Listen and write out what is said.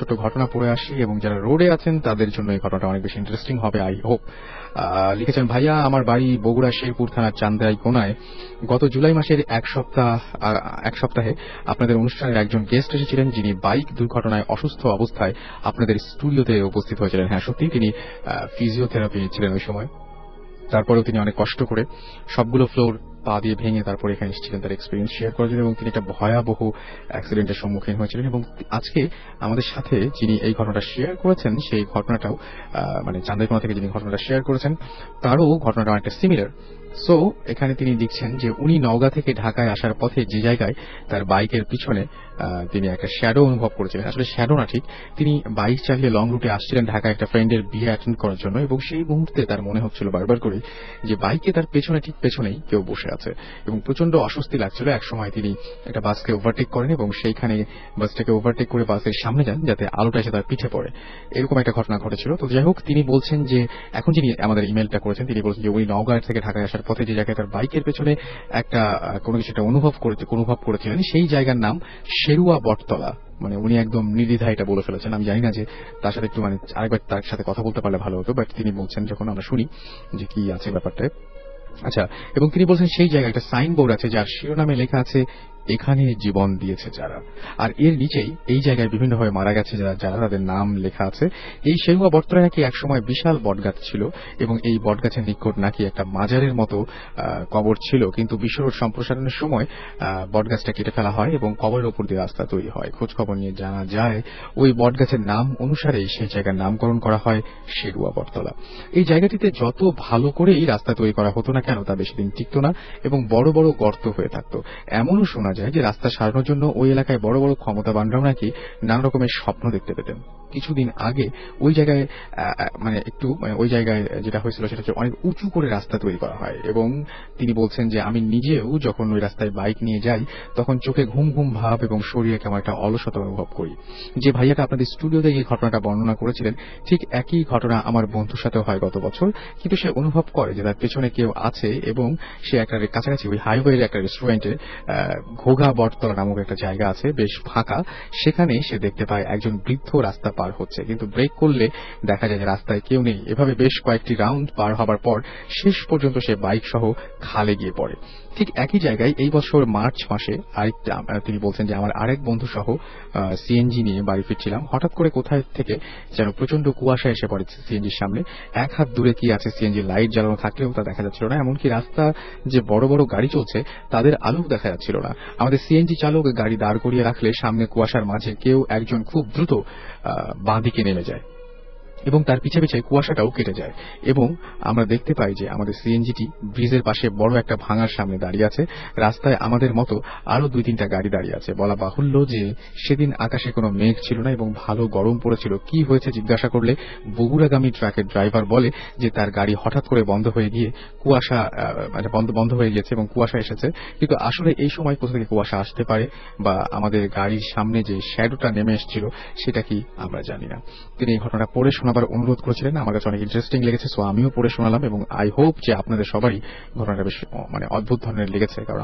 ছোট্ট ঘটনা পড়ে আসি, এবং যারা রোডে আছেন তাদের জন্য এই ঘটনাটা অনেক বেশি ইন্টারেস্টিং হবে, আই হোপ। লিখেছেন, ভাইয়া আমার বাড়ি বগুড়া শেরপুর থানার চান্দাই কোনায়। গত জুলাই মাসের এক সপ্তাহে আপনাদের অনুষ্ঠানের একজন গেস্ট এসেছিলেন, যিনি বাইক দুর্ঘটনায় অসুস্থ অবস্থায় আপনাদের স্টুডিওতে উপস্থিত হয়েছিলেন। হ্যাঁ, সত্যি তিনি ফিজিওথেরাপি নিচ্ছিলেন ওই সময়। তারপরেও তিনি অনেক কষ্ট করে সবগুলো ফ্লোর পা দিয়ে ভেঙে তারপরে এখানে এসেছিলেন তার এক্সপিরিয়েন্স শেয়ার করার জন্য, এবং তিনি একটা ভয়াবহ অ্যাক্সিডেন্টের সম্মুখীন হয়েছিলেন। এবং আজকে আমাদের সাথে যিনি এই ঘটনাটা শেয়ার করেছেন, সেই ঘটনাটাও মানে চান্দাইকোনা থেকে যিনি ঘটনাটা শেয়ার করেছেন তারও ঘটনাটা অনেকটা সিমিলার। সো এখানে তিনি লিখছেন যে উনি নওগাঁ থেকে ঢাকায় আসার পথে যে জায়গায় তার বাইকের পিছনে তিনি একটা শ্যাডো অনুভব করেছিলেন, আসলে শ্যাডো না ঠিক, তিনি বাইক চালিয়ে লং রুটে আসছিলেন ঢাকায় একটা ফ্রেন্ডের বিয়ে অ্যাটেন্ড করার জন্য, এবং সেই মুহূর্তে তার মনে হচ্ছিল বারবার করে যে বাইকে তার পেছনে ঠিক পেছনেই কেউ বসে আছে, এবং প্রচন্ড অস্বস্তি লাগছিল। একসময় তিনি একটা বাসকে ওভারটেক করেন এবং সেইখানে বাসটাকে ওভারটেক করে বাসের সামনে যান যাতে আলোটা এসে তার পিঠে পড়ে, এরকম একটা ঘটনা ঘটেছিল। তো যাই হোক, তিনি বলছেন যে এখন যিনি আমাদের ইমেলটা করেছেন তিনি বলছেন যে উনি নওগাঁ থেকে ঢাকায় আসার পথে যে জায়গায় তার বাইকের পেছনে একটা কোনো কিছুটা অনুভব করেছিলেন, সেই জায়গার নাম শেরুয়া বটতলা। মানে উনি একদম নির্দ্বিধায় এটা বলে ফেলেছেন। আমি জানি না যে তার সাথে একটু আরেকবার তার সাথে কথা বলতে পারলে ভালো হতো, বাট তিনি বলছেন যখন আমরা শুনি যে কি আছে ব্যাপারটা। আচ্ছা, এবং তিনি বলছেন সেই জায়গায় একটা সাইনবোর্ড আছে যার শিরোনামে লেখা আছে, এখানে জীবন দিয়েছে যারা। আর এর নিচেই এই জায়গায় বিভিন্নভাবে মারা গেছে যারা তাদের নাম লেখা আছে। এই শেরুয়া বটতলায় নাকি একসময় বিশাল বটগাছ ছিল, এবং এই বটগাছের নিকট নাকি একটা মাজারের মতো কবর ছিল, কিন্তু বিশ্বরোড সম্প্রসারণের সময় বটগাছটা কেটে ফেলা হয় এবং কবরের উপর দিয়ে রাস্তা তৈরি হয়। খোঁজ খবর নিয়ে জানা যায় ওই বটগাছের নাম অনুসারেই সেই জায়গার নামকরণ করা হয় শেরুয়া বটতলা। এই জায়গাটিতে যত ভালো করে এই রাস্তা তৈরি করা হতো না কেন, তা বেশি দিন টিকত না এবং বড় বড় গর্ত হয়ে থাকত। এমনও শোনা যায় যে রাস্তা সারানোর জন্য ওই এলাকায় বড় বড় ক্ষমতাবানরাও নাকি নানা রকমের স্বপ্ন দেখতে পেতেন। কিছুদিন আগে ওই জায়গায় ওই জায়গায় যেটা হয়েছিল সেটা হচ্ছে অনেক উঁচু করে রাস্তা তৈরি করা হয়, এবং তিনি বলছেন যে আমি নিজেও যখন ওই রাস্তায় বাইক নিয়ে যাই তখন চোখে ঘুম ঘুম ভাব এবং শরীরে কেমন একটা অলসতা অনুভব করি। যে ভাইয়াটা আপনাদের স্টুডিওতে এই ঘটনাটা বর্ণনা করেছিলেন, ঠিক একই ঘটনা আমার বন্ধুর সাথেও হয় গত বছর, কিন্তু সে অনুভব করে যে তার পেছনে কেউ আছে, এবং সে একটা কাছাকাছি ওই হাইওয়ের একটা রেস্টুরেন্টে ঘোঘা বটতলা নামক একটা জায়গা আছে বেশ ফাঁকা, সেখানে সে দেখতে পায় একজন বৃদ্ধ রাস্তা পার হচ্ছে, কিন্তু ব্রেক করলে দেখা যায় যে রাস্তায় কেউ নেই। এভাবে বেশ কয়েকটি রাউন্ড পার হবার পর শেষ পর্যন্ত সে বাইক সহ খালে গিয়ে পড়ে। ঠিক একই জায়গায় এই বছর মার্চ মাসে তিনি বলছেন যে আমার আরেক বন্ধু সহ সিএনজি নিয়ে বাড়ি ফিরছিলাম, হঠাৎ করে কোথায় থেকে যেন প্রচন্ড কুয়াশা এসে পড়ে সিএনজির সামনে। এক হাত দূরে কি আছে সিএনজি লাইট জ্বালানো থাকলেও তা দেখা যাচ্ছিল না, এমনকি রাস্তা যে বড় বড় গাড়ি চলছে তাদের আলো দেখা যাচ্ছিল না। আমাদের সিএনজি চালক গাড়ি দাঁড় করিয়ে রাখলে সামনে কুয়াশার মাঝে কেউ একজন খুব দ্রুত বাঁ দিকে নেমে যায় এবং তার পিছে পিছে কুয়াশাটাও কেটে যায়, এবং আমরা দেখতে পাই যে আমাদের সিএনজিটি ব্রিজের পাশে বড় একটা ভাঙার সামনে দাঁড়িয়ে আছে। রাস্তায় আমাদের মতো আরো 2-3টা গাড়ি দাঁড়িয়ে আছে। বলা বাহুল্য যে সেদিন আকাশে কোনো মেঘ ছিল না এবং ভালো গরম পড়েছিল। কি হয়েছে জিজ্ঞাসা করলে বগুড়াগামী ট্রাকের ড্রাইভার বলে যে তার গাড়ি হঠাৎ করে বন্ধ হয়ে গিয়ে কুয়াশা বন্ধ হয়ে গেছে এবং কুয়াশা এসেছে, কিন্তু আসলে এই সময় কোথা থেকে কুয়াশা আসতে পারে বা আমাদের গাড়ির সামনে যে শ্যাডোটা নেমে এসেছিল সেটা কি আমরা জানি না। তিনি এই ঘটনাটা পড়ে শোনাবার অনুরোধ করেছিলেন, আমার কাছে অনেক ইন্টারেস্টিং লেগেছে, সো আমিও পড়ে শোনালাম, এবং আই হোপ যে আপনাদের সবারই ঘটনাটা বেশ অদ্ভুত ধরনের লেগেছে, কারণ